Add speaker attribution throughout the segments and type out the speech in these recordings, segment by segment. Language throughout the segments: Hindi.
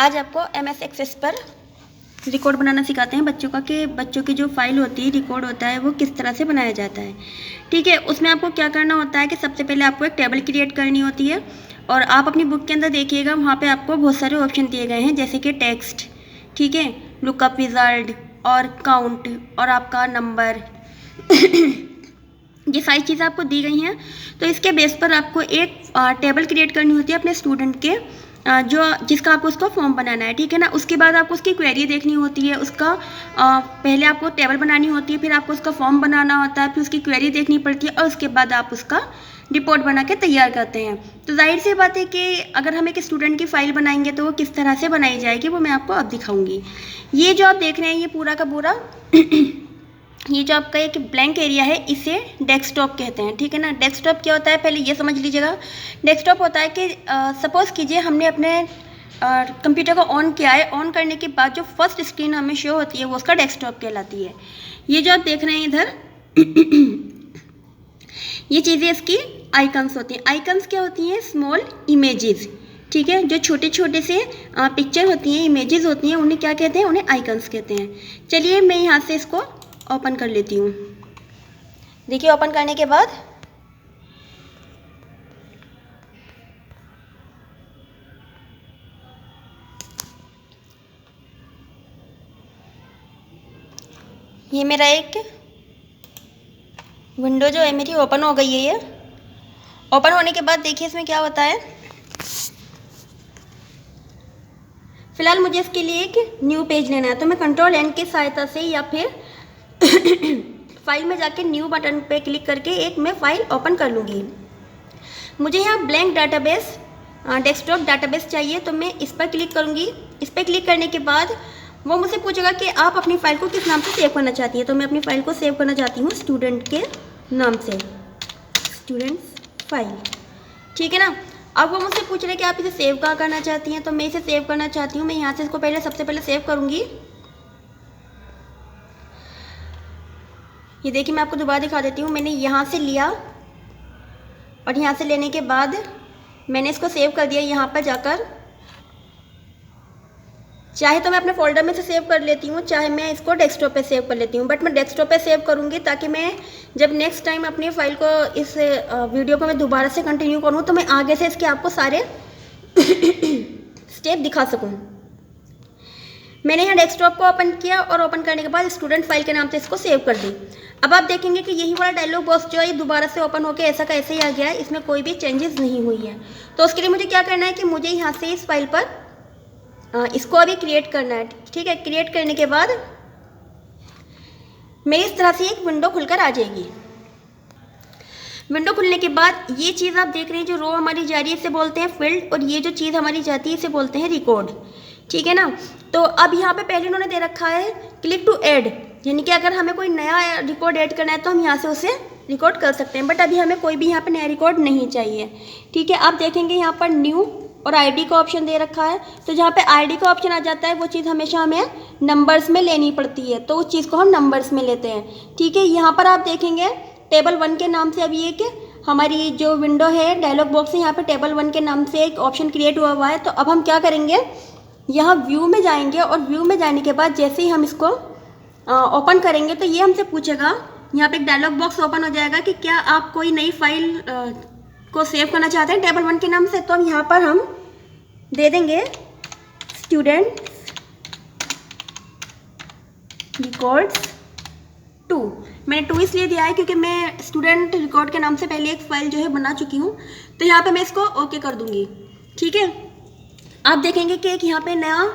Speaker 1: आज आपको MS एक्सेस पर रिकॉर्ड बनाना सिखाते हैं बच्चों का, कि बच्चों की जो फाइल होती है, रिकॉर्ड होता है, वो किस तरह से बनाया जाता है। ठीक है, उसमें आपको क्या करना होता है कि सबसे पहले आपको एक टेबल क्रिएट करनी होती है और आप अपनी बुक के अंदर देखिएगा, वहाँ पे आपको बहुत सारे ऑप्शन दिए गए हैं, जैसे कि टेक्स्ट, ठीक है, लुकअप रिजल्ट और काउंट और आपका नंबर ये सारी चीज़ें आपको दी गई हैं। तो इसके बेस पर आपको एक टेबल क्रिएट करनी होती है अपने स्टूडेंट के, जो जिसका आपको उसको फॉर्म बनाना है। ठीक है ना, उसके बाद आपको उसकी क्वेरी देखनी होती है, उसका पहले आपको टेबल बनानी होती है, फिर आपको उसका फॉर्म बनाना होता है, फिर उसकी क्वेरी देखनी पड़ती है और उसके बाद आप उसका रिपोर्ट बना के तैयार करते हैं। तो जाहिर सी बात है कि अगर हम एक स्टूडेंट की फ़ाइल बनाएंगे तो वो किस तरह से बनाई जाएगी वो मैं आपको अब दिखाऊंगी। ये जो आप देख रहे हैं ये पूरा का पूरा ये जो आपका एक ब्लैंक एरिया है इसे डेस्कटॉप कहते हैं। ठीक है ना, डेस्कटॉप क्या होता है पहले ये समझ लीजिएगा। डेस्कटॉप होता है कि सपोज़ कीजिए हमने अपने कंप्यूटर को ऑन किया है, ऑन करने के बाद जो फर्स्ट स्क्रीन हमें शो होती है वो उसका डेस्कटॉप कहलाती है। ये जो आप देख रहे हैं इधर ये चीज़ें इसकी आइकन्स होती हैं। आइकन्स क्या होती हैं? Small images. ठीक है, जो छोटे छोटे से पिक्चर होती हैं, इमेजेस होती हैं, उन्हें क्या कहते हैं? उन्हें आइकन्स कहते हैं। चलिए मैं यहाँ से इसको ओपन कर लेती हूँ। देखिए ओपन करने के बाद ये मेरा एक विंडो जो है मेरी ओपन हो गई है। ये ओपन होने के बाद देखिए इसमें क्या होता है। फिलहाल मुझे इसके लिए एक न्यू पेज लेना है, तो मैं Ctrl+N की सहायता से या फिर फाइल में जाके न्यू बटन पे क्लिक करके एक मैं फाइल ओपन कर लूँगी। मुझे यहाँ ब्लैंक डाटाबेस डेस्कटॉप डाटाबेस चाहिए, तो मैं इस पर क्लिक करूँगी। इस पर क्लिक करने के बाद वो मुझसे पूछेगा कि आप अपनी फ़ाइल को किस नाम से सेव करना चाहती हैं। तो मैं अपनी फ़ाइल को सेव करना चाहती हूँ स्टूडेंट के नाम से, स्टूडेंट्स फाइल। ठीक है ना, अब वो मुझसे पूछ रहे हैं कि आप इसे सेव कहाँ करना चाहती हैं। तो मैं इसे सेव करना चाहती हूँ। मैं यहाँ से इसको सबसे पहले सेव करूँगी। ये देखिए मैं आपको दोबारा दिखा देती हूँ। मैंने यहाँ से लिया और यहाँ से लेने के बाद मैंने इसको सेव कर दिया यहाँ पर जाकर। चाहे तो मैं अपने फोल्डर में से सेव कर लेती हूँ, चाहे मैं इसको डेस्कटॉप पे सेव कर लेती हूँ, बट मैं डेस्कटॉप पे सेव करूँगी ताकि मैं जब नेक्स्ट टाइम अपनी फ़ाइल को इस वीडियो को मैं दोबारा से कंटिन्यू करूँ तो मैं आगे से इसके आपको सारे स्टेप दिखा सकूँ। मैंने यहाँ डेस्कटॉप को ओपन किया और ओपन करने के बाद स्टूडेंट फाइल के नाम से इसको सेव कर दी। अब आप देखेंगे कि यही वाला डायलॉग बॉक्स जो है ये दोबारा से ओपन होकर ऐसा का ऐसे ही आ गया है, इसमें कोई भी चेंजेस नहीं हुई है। तो उसके लिए मुझे क्या करना है कि मुझे यहाँ से इस फाइल पर इसको अभी क्रिएट करना है। ठीक है, क्रिएट करने के बाद मेरी इस तरह से एक विंडो खुलकर आ जाएगी। विंडो खुलने के बाद ये चीज़ आप देख रहे हैं, जो रो हमारी जा रही है इसे बोलते हैं फील्ड, और ये जो चीज़ हमारी जाती है इसे बोलते हैं रिकॉर्ड। ठीक है ना, तो अब यहाँ पे पहले उन्होंने दे रखा है क्लिक टू ऐड, यानी कि अगर हमें कोई नया रिकॉर्ड ऐड करना है तो हम यहाँ से उसे रिकॉर्ड कर सकते हैं, बट अभी हमें कोई भी यहाँ पे नया रिकॉर्ड नहीं चाहिए। ठीक है, आप देखेंगे यहाँ पर न्यू और आईडी का ऑप्शन दे रखा है, तो जहाँ पे आईडी का ऑप्शन आ जाता है वो चीज़ हमेशा हमें नंबर्स में लेनी पड़ती है, तो उस चीज़ को हम नंबर्स में लेते हैं। ठीक है, यहाँ पर आप देखेंगे टेबल 1 के नाम से अभी एक हमारी जो विंडो है डायलॉग बॉक्स है, यहाँ पे टेबल 1 के नाम से एक ऑप्शन क्रिएट हुआ हुआ है। तो अब हम क्या करेंगे, यहाँ व्यू में जाएंगे और व्यू में जाने के बाद जैसे ही हम इसको ओपन करेंगे तो ये हमसे पूछेगा, यहाँ पे एक डायलॉग बॉक्स ओपन हो जाएगा कि क्या आप कोई नई फाइल को सेव करना चाहते हैं टेबल 1 के नाम से। तो हम यहाँ पर हम दे देंगे स्टूडेंट रिकॉर्ड्स 2। मैंने 2 इसलिए दिया है क्योंकि मैं स्टूडेंट रिकॉर्ड के नाम से पहले एक फ़ाइल जो है बना चुकी हूँ, तो यहाँ पे मैं इसको ओके कर दूँगी। ठीक है, आप देखेंगे कि एक यहाँ पे नया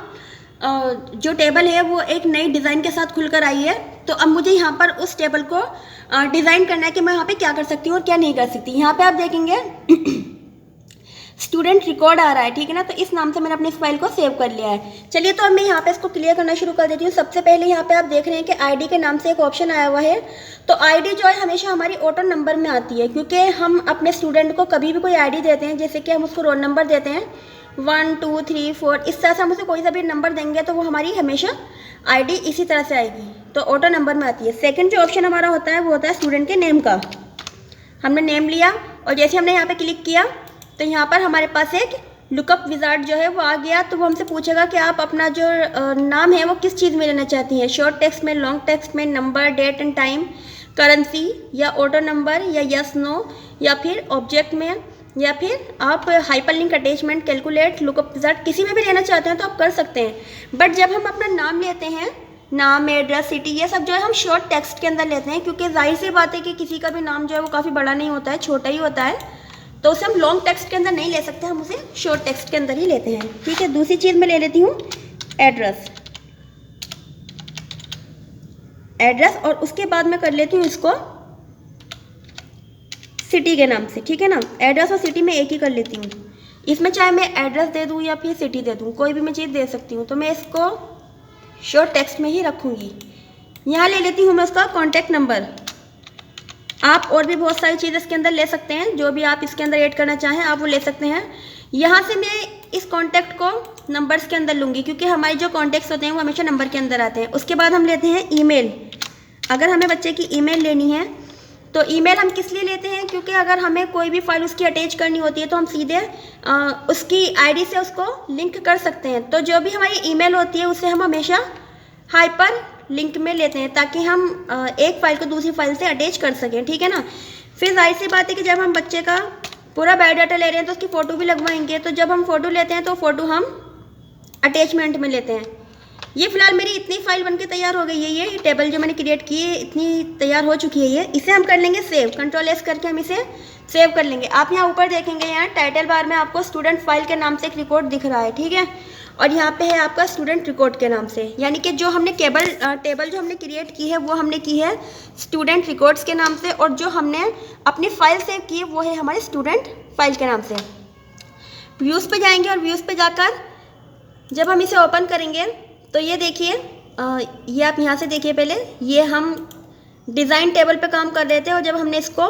Speaker 1: जो टेबल है वो एक नई डिज़ाइन के साथ खुलकर आई है। तो अब मुझे यहाँ पर उस टेबल को डिज़ाइन करना है कि मैं यहाँ पे क्या कर सकती हूँ और क्या नहीं कर सकती। यहाँ पे आप देखेंगे स्टूडेंट रिकॉर्ड आ रहा है। ठीक है ना, तो इस नाम से मैंने अपनी इस फाइल को सेव कर लिया है। चलिए तो अब मैं यहाँ पे इसको क्लियर करना शुरू कर देती हूँ। सबसे पहले यहाँ पे आप देख रहे हैं कि आईडी के नाम से एक ऑप्शन आया हुआ है। तो आईडी जो है हमेशा हमारी ऑटो नंबर में आती है, क्योंकि हम अपने स्टूडेंट को कभी भी कोई आईडी देते हैं, जैसे कि हम उसको रोल नंबर देते हैं 1 2 3 4, इस तरह से हम उसे कोई सा भी नंबर देंगे तो वो हमारी हमेशा आईडी इसी तरह से आएगी, तो ऑटो नंबर में आती है। सेकंड जो ऑप्शन हमारा होता है वो होता है स्टूडेंट के नेम का। हमने नेम लिया और जैसे हमने यहाँ पे क्लिक किया तो यहाँ पर हमारे पास एक लुकअप विजार्ड जो है वो आ गया, तो वो हमसे पूछेगा कि आप अपना जो नाम है वो किस चीज़ में लेना चाहती हैं, शॉर्ट टेक्स्ट में, लॉन्ग टेक्स्ट में, number, date and time, currency, या ऑटो नंबर, या यस नो, या फिर ऑब्जेक्ट में, या फिर आप hyperlink attachment, calculate, lookup wizard, किसी में भी लेना चाहते हैं तो आप कर सकते हैं। बट जब हम अपना नाम लेते हैं, नाम, एड्रेस, सिटी, ये सब जो है हम शॉर्ट टेक्स्ट के अंदर लेते हैं, क्योंकि जाहिर सी बात है कि किसी का भी नाम जो है वो काफ़ी बड़ा नहीं होता है, छोटा ही होता है, तो उसे हम लॉन्ग टेक्स्ट के अंदर नहीं ले सकते, हम उसे शॉर्ट टेक्स्ट के अंदर ही लेते हैं। ठीक है, दूसरी चीज़ मैं ले लेती हूँ एड्रेस, और उसके बाद मैं कर लेती हूँ इसको सिटी के नाम से। ठीक है ना, एड्रेस और सिटी में एक ही कर लेती हूँ। इसमें चाहे मैं एड्रेस दे दूँ या फिर सिटी दे दूँ, कोई भी मैं चीज़ दे सकती हूँ, तो मैं इसको शॉर्ट टेक्स्ट में ही रखूँगी। यहाँ ले लेती हूँ मैं उसका कॉन्टैक्ट नंबर। आप और भी बहुत सारी चीज़ इसके अंदर ले सकते हैं, जो भी आप इसके अंदर ऐड करना चाहें आप वो ले सकते हैं। यहाँ से मैं इस कॉन्टैक्ट को नंबर्स के अंदर लूँगी, क्योंकि हमारे जो कॉन्टैक्ट्स होते हैं वो हमेशा नंबर के अंदर आते हैं। उसके बाद हम लेते हैं ईमेल। अगर हमें बच्चे की ईमेल लेनी है तो ईमेल हम किस लिए लेते हैं, क्योंकि अगर हमें कोई भी फाइल उसकी अटैच करनी होती है तो हम सीधे उसकी आईडी से उसको लिंक कर सकते हैं। तो जो भी हमारी ईमेल होती है उसे हम हमेशा हाइपर लिंक में लेते हैं, ताकि हम एक फ़ाइल को दूसरी फाइल से अटैच कर सकें। ठीक है ना, फिर जाहिर सी बात है कि जब हम बच्चे का पूरा बायोडाटा ले रहे हैं तो उसकी फ़ोटो भी लगवाएंगे, तो जब हम फ़ोटो लेते हैं तो फ़ोटो हम अटैचमेंट में लेते हैं। ये फिलहाल मेरी इतनी फाइल बनके तैयार हो गई है, ये टेबल जो मैंने क्रिएट की है इतनी तैयार हो चुकी है ये। इसे हम कर लेंगे सेव, कंट्रोल एस करके हम इसे सेव कर लेंगे। आप यहाँ ऊपर देखेंगे, यहाँ टाइटल बार में आपको स्टूडेंट फाइल के नाम से एक रिकॉर्ड दिख रहा है। ठीक है, और यहाँ पे है आपका स्टूडेंट रिकॉर्ड के नाम से, यानी कि जो हमने टेबल जो हमने क्रिएट की है वो हमने की है स्टूडेंट रिकॉर्ड्स के नाम से, और जो हमने अपनी फाइल सेव की है वो है हमारे स्टूडेंट फाइल के नाम से। व्यूज़ पे जाएंगे और व्यूज़ पे जाकर जब हम इसे ओपन करेंगे तो ये देखिए, ये आप यहाँ से देखिए, पहले ये हम डिज़ाइन टेबल पे काम कर रहे थे, और जब हमने इसको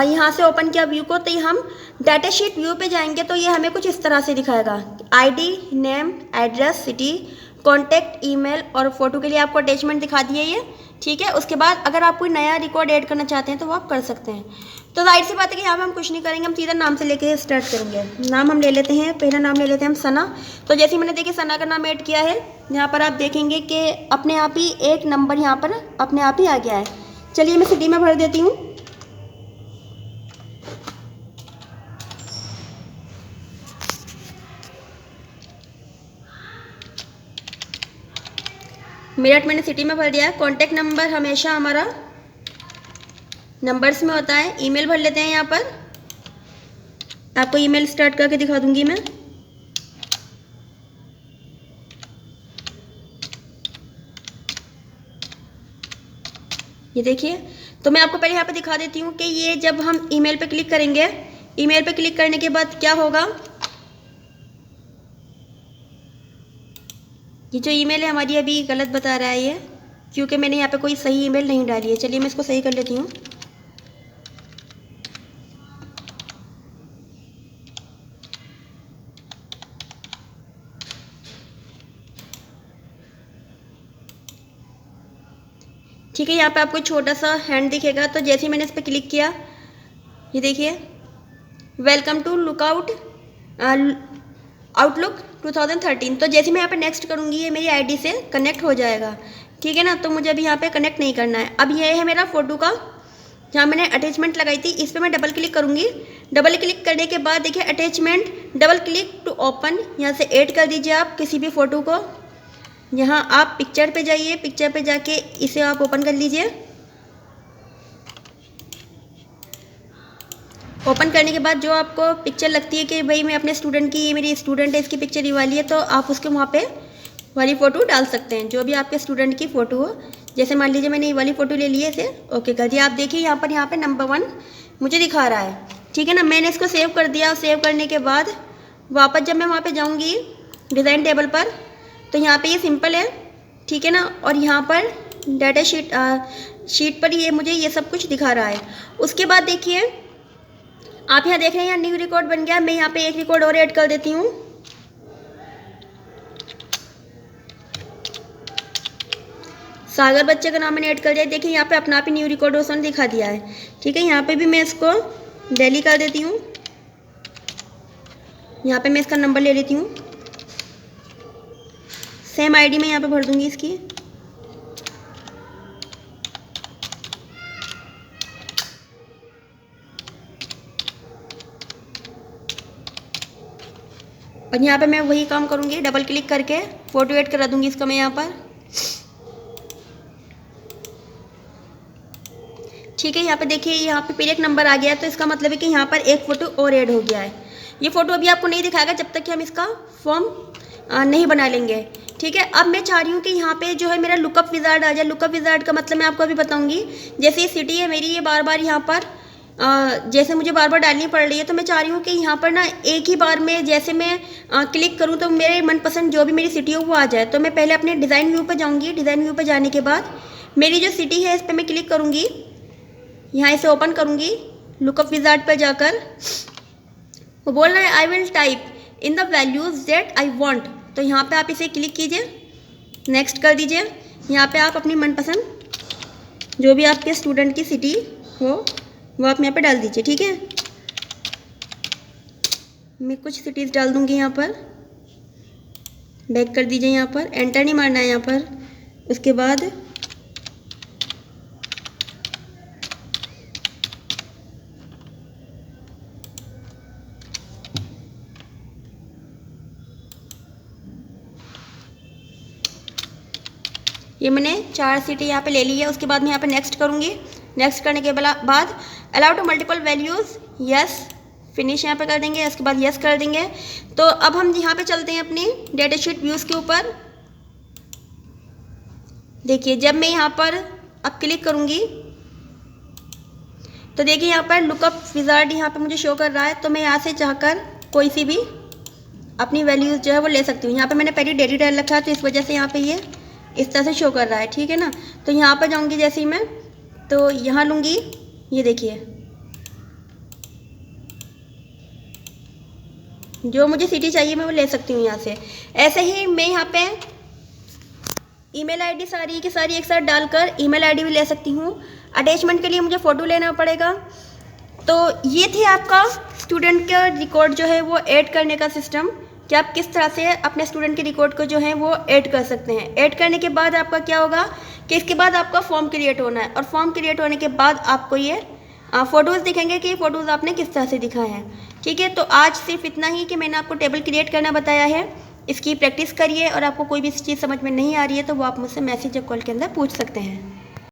Speaker 1: यहाँ से ओपन किया व्यू को, तो ये हम डाटा शीट व्यू पे जाएंगे तो ये हमें कुछ इस तरह से दिखाएगा। ID, name, address, city, contact, email और फोटो के लिए आपको अटैचमेंट दिखा दिए ये। ठीक है, उसके बाद अगर आप कोई नया रिकॉर्ड ऐड करना चाहते हैं तो वो आप कर सकते हैं। तो जाहिर सी बात है कि यहाँ पे हम कुछ नहीं करेंगे, हम सीधा नाम से लेके स्टार्ट करेंगे। नाम हम ले लेते हैं, पहला नाम ले लेते हैं हम सना। तो जैसे ही मैंने देखिए सना का नाम ऐड किया है, यहाँ पर आप देखेंगे कि अपने आप ही एक नंबर यहाँ पर अपने आप ही आ गया है। चलिए मैं सिटी में भर देती हूँ। मेरठ मैंने सिटी में भर दिया है। कॉन्टैक्ट नंबर हमेशा हमारा नंबर्स में होता है। ईमेल भर लेते हैं, यहाँ पर आपको ईमेल स्टार्ट करके दिखा दूंगी मैं। ये देखिए, तो मैं आपको पहले यहाँ पे दिखा देती हूँ कि ये जब हम ईमेल पे क्लिक करेंगे, ईमेल पे क्लिक करने के बाद क्या होगा, ये जो ईमेल है हमारी अभी गलत बता रहा है ये, क्योंकि मैंने यहाँ पे कोई सही ईमेल नहीं डाली है। चलिए मैं इसको सही कर लेती हूँ। ठीक है, यहाँ पे आपको छोटा सा हैंड दिखेगा, तो जैसे ही मैंने इस पर क्लिक किया, ये देखिए, वेलकम टू आउटलुक 2013। तो जैसे मैं यहाँ पे नेक्स्ट करूँगी ये मेरी आईडी से कनेक्ट हो जाएगा। ठीक है ना, तो मुझे अभी यहाँ पे कनेक्ट नहीं करना है। अब ये है मेरा फ़ोटो का जहाँ मैंने अटैचमेंट लगाई थी, इस पर मैं डबल क्लिक करूँगी। डबल क्लिक करने के बाद देखिए attachment, double click to open, यहाँ से ऐड कर दीजिए आप किसी भी फ़ोटो को। यहाँ आप पिक्चर पे जाइए, पिक्चर पे जाके इसे आप ओपन कर लीजिए। ओपन करने के बाद जो आपको पिक्चर लगती है कि भाई मैं अपने स्टूडेंट की, ये मेरी स्टूडेंट है, इसकी पिक्चर ये वाली है, तो आप उसके वहाँ पे वाली फ़ोटो डाल सकते हैं, जो भी आपके स्टूडेंट की फ़ोटो हो। जैसे मान लीजिए मैंने ये वाली फ़ोटो ले ली है, इसे ओके कर दिया। आप देखिए यहाँ पे नंबर 1 मुझे दिखा रहा है। ठीक है ना, मैंने इसको सेव कर दिया। सेव करने के बाद वापस जब मैं वहाँ पर जाऊँगी डिज़ाइन टेबल पर, तो यहाँ पे ये सिंपल है। ठीक है ना, और यहाँ पर डाटा शीट पर ये मुझे ये सब कुछ दिखा रहा है। उसके बाद देखिए आप यहाँ देख रहे हैं, यहाँ न्यू रिकॉर्ड बन गया। मैं यहाँ पे एक रिकॉर्ड और ऐड कर देती हूँ। सागर बच्चे का नाम मैंने ऐड कर दिया। देखिए यहाँ पे अपना आप ही न्यू रिकॉर्ड ऑप्शन दिखा दिया है। ठीक है, यहाँ पे भी मैं इसको दिल्ली कर देती हूँ। यहाँ पे मैं इसका नंबर ले लेती हूँ, सेम आईडी में यहाँ पे भर दूँगी इसकी। और यहाँ पे मैं वही काम करूँगी, डबल क्लिक करके फ़ोटो ऐड करा दूँगी इसका मैं यहाँ पर। ठीक है, यहाँ पे देखिए यहाँ पे पीरियड नंबर आ गया है, तो इसका मतलब है कि यहाँ पर एक फ़ोटो और ऐड हो गया है। ये फ़ोटो अभी आपको नहीं दिखाएगा जब तक कि हम इसका फॉर्म नहीं बना लेंगे। ठीक है, अब मैं चाह रही हूँ कि यहाँ पे जो है मेरा लुकअप विज़ार्ड आ जाए। लुकअप विज़ार्ड का मतलब मैं आपको अभी बताऊँगी। जैसे ये सिटी है मेरी, ये बार बार यहाँ पर जैसे मुझे बार बार डालनी पड़ रही है, तो मैं चाह रही हूँ कि यहाँ पर ना एक ही बार में जैसे मैं क्लिक करूँ तो मेरे मनपसंद जो भी मेरी सिटी हो वो आ जाए। तो मैं पहले अपने डिज़ाइन व्यू पर जाऊँगी। डिज़ाइन व्यू पर जाने के बाद मेरी जो सिटी है इस पर मैं क्लिक करूँगी, यहाँ इसे ओपन करूँगी। लुकअप विज़ार्ड पर जाकर वो बोल रहा है I will type in the values that I want. तो यहाँ पे आप इसे क्लिक कीजिए, नेक्स्ट कर दीजिए। यहाँ पे आप अपनी मनपसंद जो भी आपके स्टूडेंट की सिटी हो वो आप यहाँ पे डाल दीजिए। ठीक है, मैं कुछ सिटीज़ डाल दूँगी यहाँ पर। बैक कर दीजिए, यहाँ पर एंटर नहीं मारना है यहाँ पर। उसके बाद ये मैंने 4 सिटी यहाँ पे ले ली है। उसके बाद मैं यहाँ पे नेक्स्ट करूँगी। नेक्स्ट करने के बाद allow to multiple values, yes, finish यहाँ पे कर देंगे। उसके बाद यस कर देंगे। तो अब हम यहाँ पे चलते हैं अपनी डेटा शीट व्यूज़ के ऊपर। देखिए जब मैं यहाँ पर अब क्लिक करूँगी तो देखिए यहाँ पर लुकअप विज़ार्ड यहाँ पर मुझे शो कर रहा है। तो मैं यहाँ से चाहकर कोई सी भी अपनी वैल्यूज़ जो है वो ले सकती हूँ। यहाँ पर मैंने पहले डेली डाल रखा है तो इस वजह से यहाँ पर ये इस तरह से शो कर रहा है। ठीक है ना, तो यहाँ पर जाऊँगी जैसे ही मैं, तो यहाँ लूँगी, ये देखिए जो मुझे सिटी चाहिए मैं वो ले सकती हूँ यहाँ से। ऐसे ही मैं यहाँ पे ईमेल आईडी सारी की सारी एक साथ डालकर ईमेल आईडी भी ले सकती हूँ। अटैचमेंट के लिए मुझे फ़ोटो लेना पड़ेगा। तो ये थे आपका स्टूडेंट का रिकॉर्ड जो है वो ऐड करने का सिस्टम, कि आप किस तरह से अपने स्टूडेंट के रिकॉर्ड को जो है वो ऐड कर सकते हैं। ऐड करने के बाद आपका क्या होगा कि इसके बाद आपका फॉर्म क्रिएट होना है, और फॉर्म क्रिएट होने के बाद आपको ये फ़ोटोज़ दिखेंगे कि फ़ोटोज़ आपने किस तरह से दिखाए हैं। ठीक है, तो आज सिर्फ इतना ही कि मैंने आपको टेबल क्रिएट करना बताया है। इसकी प्रैक्टिस करिए, और आपको कोई भी चीज़ समझ में नहीं आ रही है तो वो आप मुझसे मैसेज या कॉल के अंदर पूछ सकते हैं।